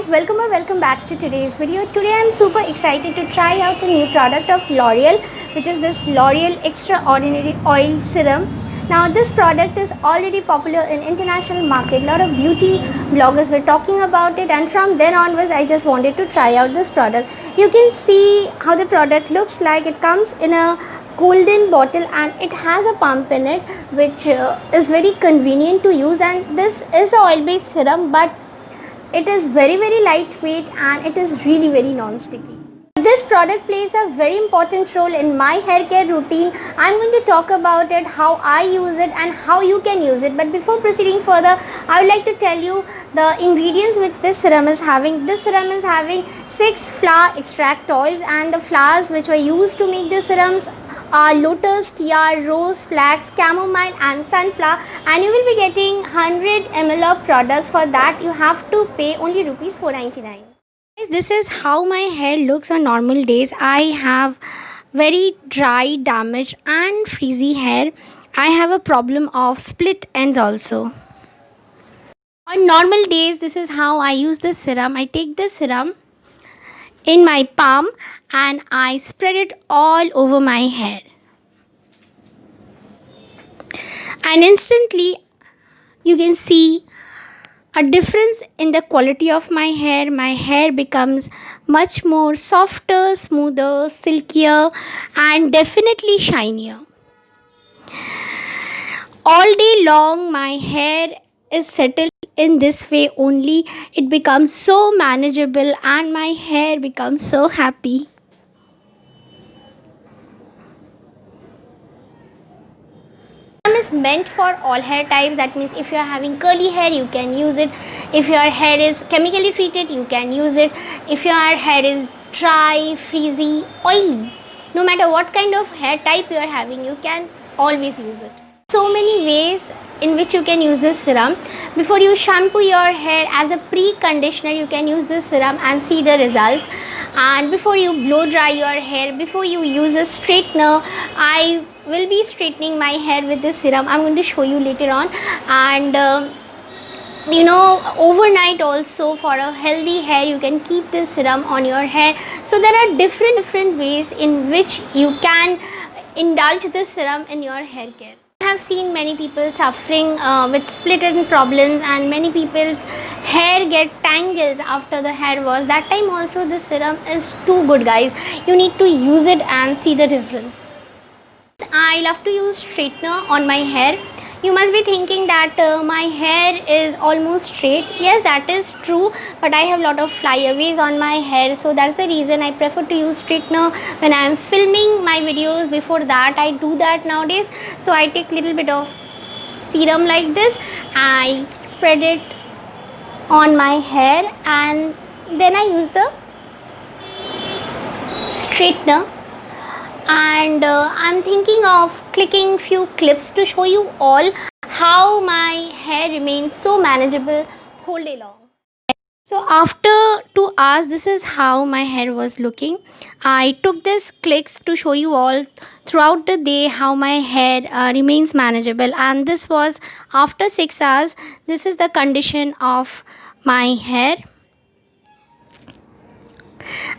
guys, welcome or welcome back to today's video. Today I'm super excited to try out a new product of L'Oreal, which is this L'Oreal Extraordinary Oil Serum. Now this product is already popular in international market. A lot of beauty bloggers were talking about it, and from then onwards I just wanted to try out this product. You can see how the product looks like. It comes in a golden bottle and it has a pump in it, which is very convenient to use, and this is an oil based serum, but it is very lightweight and it is really very non-sticky. This product plays a very important role in my hair care routine. I'm going to talk about it, how I use it and how you can use it. But before proceeding further, I would like to tell you the ingredients which this serum is having. This serum is having 6 flower extract oils, and the flowers which were used to make this serums are lotus, tea, rose, flax, chamomile and sunflower, and you will be getting 100 ml of products. For that you have to pay only rupees 499. This is how my hair looks on normal days. I have very dry, damaged and frizzy hair. I have a problem of split ends also. On normal days, this is how I use this serum. I take this serum in my palm and I spread it all over my hair, and instantly you can see a difference in the quality of my hair. My hair becomes much more softer, smoother, silkier and definitely shinier. All day long my hair is settled in this way only. It becomes so manageable and my hair becomes so happy. Is meant for all hair types. That means if you are having curly hair, you can use it. If your hair is chemically treated, you can use it. If your hair is dry, frizzy, oily, no matter what kind of hair type you are having, you can always use it. So many ways in which you can use this serum. Before you shampoo your hair, as a pre-conditioner you can use this serum and see the results. And before you blow dry your hair, before you use a straightener, I will be straightening my hair with this serum. I'm going to show you later on. And overnight also, for a healthy hair, you can keep this serum on your hair. So there are different ways in which you can indulge this serum in your hair care. I have seen many people suffering with split end problems, and many people's hair get tangles after the hair wash. That time also this serum is too good, guys. You need to use it and see the difference. I love to use straightener on my hair. You must be thinking that my hair is almost straight. Yes, that is true, but I have lot of flyaways on my hair, so that's the reason I prefer to use straightener when I am filming my videos. Before that I do that nowadays. So I take little bit of serum like this, I spread it on my hair and then I use the straightener. And I'm thinking of clicking few clips to show you all how my hair remains so manageable whole day long. So after 2 hours, this is how my hair was looking. I took these clicks to show you all throughout the day how my hair remains manageable, and this was after 6 hours. This is the condition of my hair,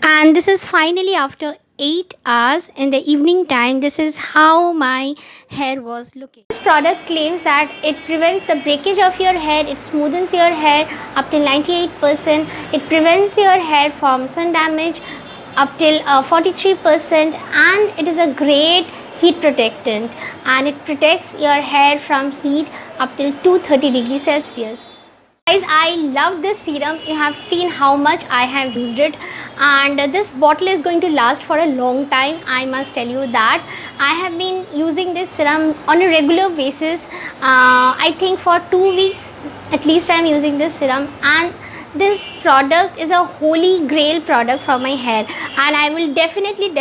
and this is finally after 8 hours in the evening time. This is how my hair was looking. This product claims that it prevents the breakage of your hair, it smoothens your hair up till 98%, it prevents your hair from sun damage up till 43%, and it is a great heat protectant, and it protects your hair from heat up till 230 degrees Celsius. Guys, I love this serum. You have seen how much I have used it, and this bottle is going to last for a long time. I must tell you that I have been using this serum on a regular basis. I think for 2 weeks at least I am using this serum, and this product is a holy grail product for my hair, and I will definitely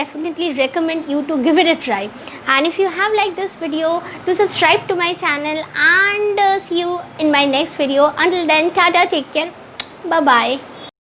recommend you to give it a try. And if you have liked this video, do subscribe to my channel, and see you in my next video. Until then, tata, take care, bye bye.